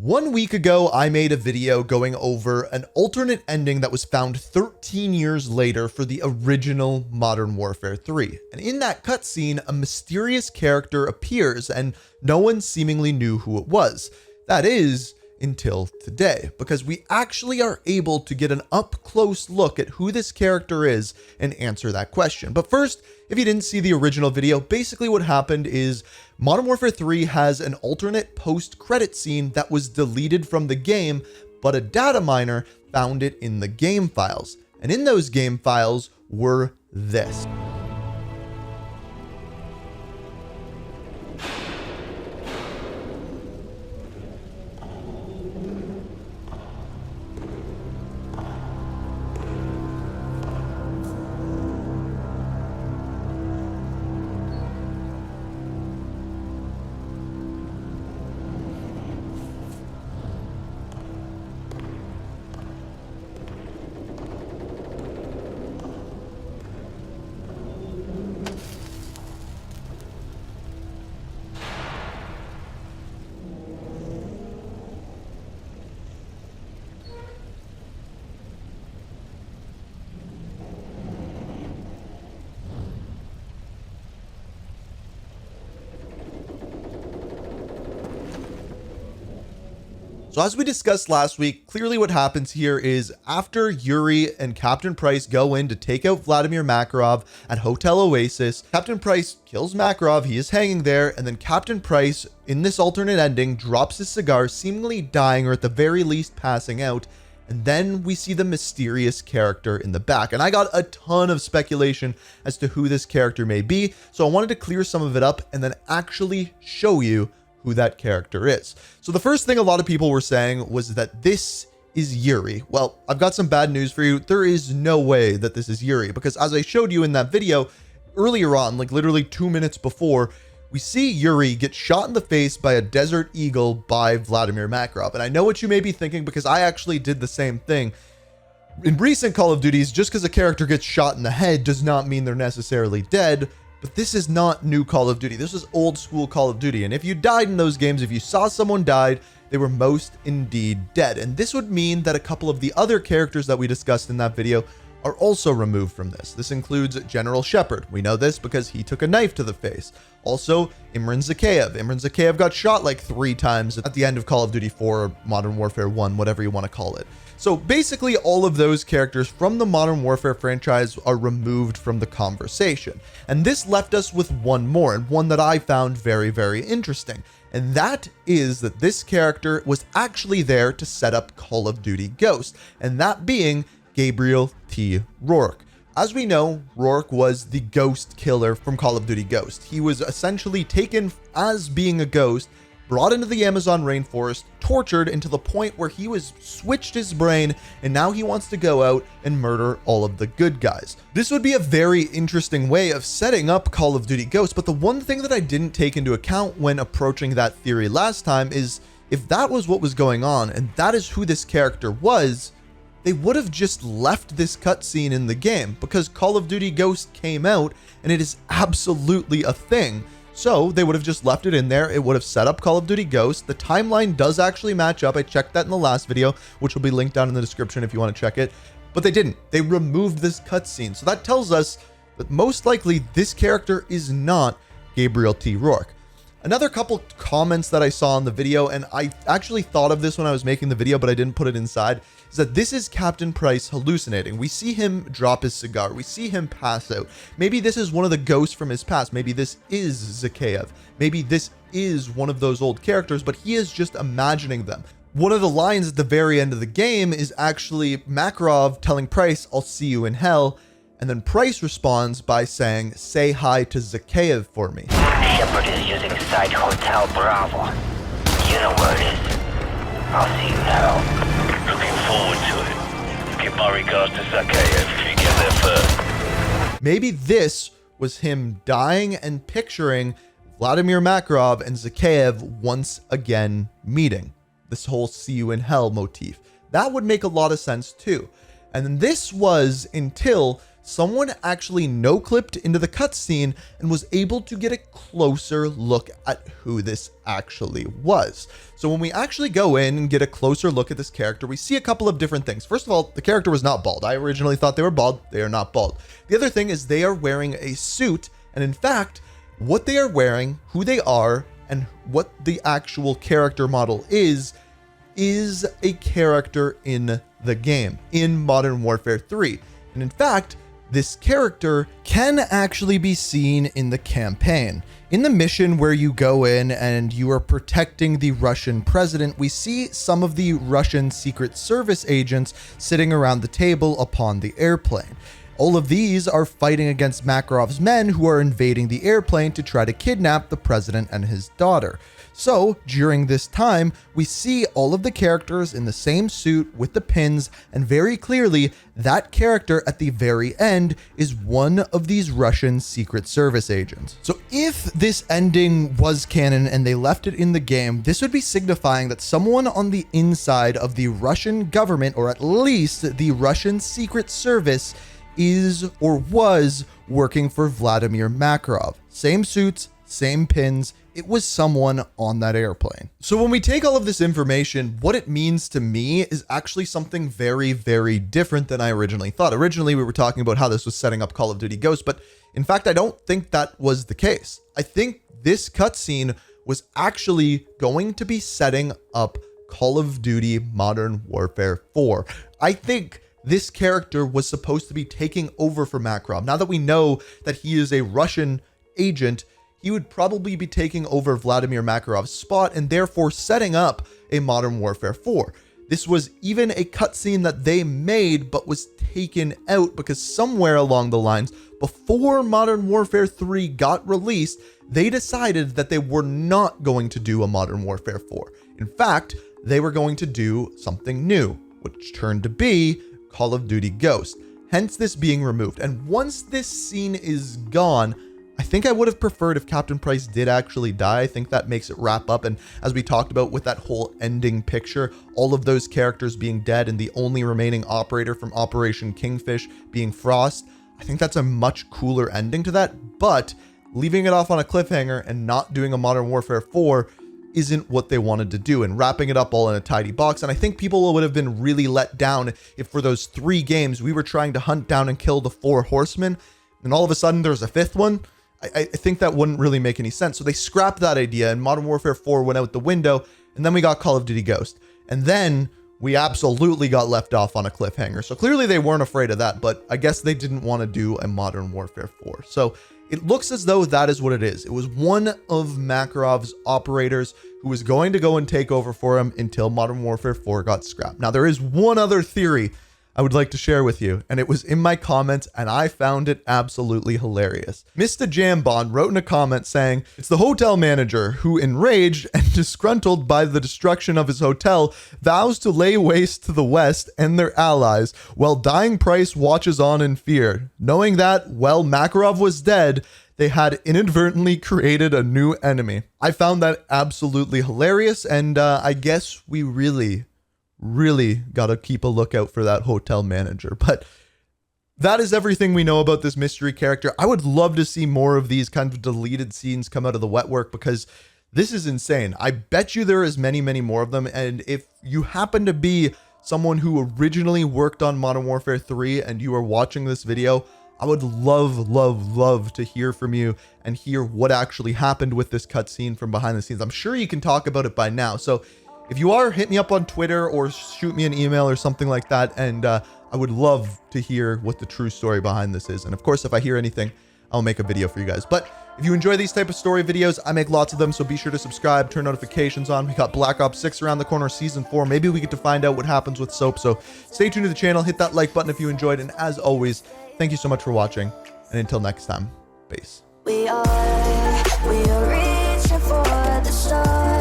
1 week ago, I made a video going over an alternate ending that was found 13 years later for the original Modern Warfare 3. And in that cutscene, a mysterious character appears and no one seemingly knew who it was. That is, until today, because we actually are able to get an up-close look at who this character is and answer that question. But first, if you didn't see the original video, basically what happened is Modern Warfare 3 has an alternate post-credit scene that was deleted from the game, but a data miner found it in the game files. And in those game files were this. So as we discussed last week, clearly what happens here is after Yuri and Captain Price go in to take out Vladimir Makarov at Hotel Oasis, Captain Price kills Makarov, he is hanging there, and then Captain Price, in this alternate ending, drops his cigar, seemingly dying or at the very least passing out, and then we see the mysterious character in the back. And I got a ton of speculation as to who this character may be, so I wanted to clear some of it up and then actually show you who that character is. So the first thing a lot of people were saying was that this is Yuri. Well, I've got some bad news for you. There is no way that this is Yuri, because as I showed you in that video earlier on, like literally 2 minutes before, we see Yuri get shot in the face by a Desert Eagle by Vladimir Makarov. And I know what you may be thinking, because I actually did the same thing. In recent Call of Duties, just because a character gets shot in the head does not mean they're necessarily dead. But this is not new Call of Duty. This is old school Call of Duty. And if you died in those games, if you saw someone died, they were most indeed dead. And this would mean that a couple of the other characters that we discussed in that video are also removed from this. This includes General Shepard. We know this because he took a knife to the face. Also, Imran Zakhaev. Imran Zakhaev got shot like 3 times at the end of Call of Duty 4 or Modern Warfare 1, whatever you want to call it. So basically all of those characters from the Modern Warfare franchise are removed from the conversation. And this left us with one more, and one that I found very, very interesting. And that is that this character was actually there to set up Call of Duty Ghost, and that being Gabriel T. Rorke. As we know, Rorke was the ghost killer from Call of Duty Ghost. He was essentially taken as being a ghost, brought into the Amazon rainforest, tortured into the point where he was switched his brain, and now he wants to go out and murder all of the good guys. This would be a very interesting way of setting up Call of Duty Ghost, but the one thing that I didn't take into account when approaching that theory last time is if that was what was going on, and that is who this character was, they would have just left this cutscene in the game, because Call of Duty Ghost came out and it is absolutely a thing. So they would have just left it in there. It would have set up Call of Duty Ghost. The timeline does actually match up. I checked that in the last video, which will be linked down in the description if you want to check it. But they didn't. They removed this cutscene. So that tells us that most likely this character is not Gabriel T. Rorke. Another couple comments that I saw in the video, and I actually thought of this when I was making the video, but I didn't put it inside, is that this is Captain Price hallucinating. We see him drop his cigar. We see him pass out. Maybe this is one of the ghosts from his past. Maybe this is Zakhaev. Maybe this is one of those old characters, but he is just imagining them. One of the lines at the very end of the game is actually Makarov telling Price, "I'll see you in hell." And then Price responds by saying, "Say hi to Zakhaev for me." Shepard is using site Hotel Bravo. You know where it is. I'll see you now. Looking forward to it. Give my regards to Zakhaev if you get there first. Maybe this was him dying and picturing Vladimir Makarov and Zakhaev once again meeting. This whole "see you in hell" motif. That would make a lot of sense too. And then this was until someone actually no-clipped into the cutscene and was able to get a closer look at who this actually was. So when we actually go in and get a closer look at this character, we see a couple of different things. First of all, the character was not bald. I originally thought they were bald. They are not bald. The other thing is they are wearing a suit, and in fact, what they are wearing, who they are, and what the actual character model is a character in the game, in Modern Warfare 3. And in fact, this character can actually be seen in the campaign. In the mission where you go in and you are protecting the Russian president, we see some of the Russian Secret Service agents sitting around the table upon the airplane. All of these are fighting against Makarov's men who are invading the airplane to try to kidnap the president and his daughter. So during this time, we see all of the characters in the same suit with the pins, and very clearly that character at the very end is one of these Russian Secret Service agents. So if this ending was canon and they left it in the game, this would be signifying that someone on the inside of the Russian government, or at least the Russian Secret Service, is or was working for Vladimir Makarov. Same suits, same pins. It was someone on that airplane. So when we take all of this information, what it means to me is actually something very, very different than I originally thought. Originally, we were talking about how this was setting up Call of Duty Ghosts, but in fact, I don't think that was the case. I think this cutscene was actually going to be setting up Call of Duty Modern Warfare 4. I think this character was supposed to be taking over for Makarov. Now that we know that he is a Russian agent, he would probably be taking over Vladimir Makarov's spot and therefore setting up a Modern Warfare 4. This was even a cutscene that they made but was taken out because somewhere along the lines, before Modern Warfare 3 got released, they decided that they were not going to do a Modern Warfare 4. In fact, they were going to do something new, which turned to be Call of Duty Ghosts, hence this being removed. And once this scene is gone, I think I would have preferred if Captain Price did actually die. I think that makes it wrap up. And as we talked about with that whole ending picture, all of those characters being dead and the only remaining operator from Operation Kingfish being Frost, I think that's a much cooler ending to that. But leaving it off on a cliffhanger and not doing a Modern Warfare 4 isn't what they wanted to do, and wrapping it up all in a tidy box. And I think people would have been really let down if for those 3 games we were trying to hunt down and kill the 4 horsemen, and all of a sudden there's a 5th one. I think that wouldn't really make any sense. So they scrapped that idea, and Modern Warfare 4 went out the window, and then we got Call of Duty Ghost. And then we absolutely got left off on a cliffhanger. So clearly they weren't afraid of that, but I guess they didn't want to do a Modern Warfare 4. So it looks as though that is what it is. It was one of Makarov's operators who was going to go and take over for him until Modern Warfare 4 got scrapped. Now, there is one other theory I would like to share with you, and it was in my comments, and I found it absolutely hilarious. Mr. Jambon wrote in a comment saying, "It's the hotel manager who, enraged and disgruntled by the destruction of his hotel, vows to lay waste to the West and their allies, while dying Price watches on in fear, knowing that, while Makarov was dead, they had inadvertently created a new enemy." I found that absolutely hilarious, and I guess we really got to keep a lookout for that hotel manager. But that is everything we know about this mystery character. I would love to see more of these kind of deleted scenes come out of the wet work, because this is insane. I bet you there is many more of them. And if you happen to be someone who originally worked on Modern Warfare 3 and you are watching this video, I would love to hear from you and hear what actually happened with this cutscene from behind the scenes. I'm sure you can talk about it by now. So if you are, hit me up on Twitter or shoot me an email or something like that. And I would love to hear what the true story behind this is. And of course, if I hear anything, I'll make a video for you guys. But if you enjoy these type of story videos, I make lots of them. So be sure to subscribe, turn notifications on. We got Black Ops 6 around the corner, season 4. Maybe we get to find out what happens with Soap. So stay tuned to the channel, hit that like button if you enjoyed. And as always, thank you so much for watching. And until next time, peace. We are reaching for the stars.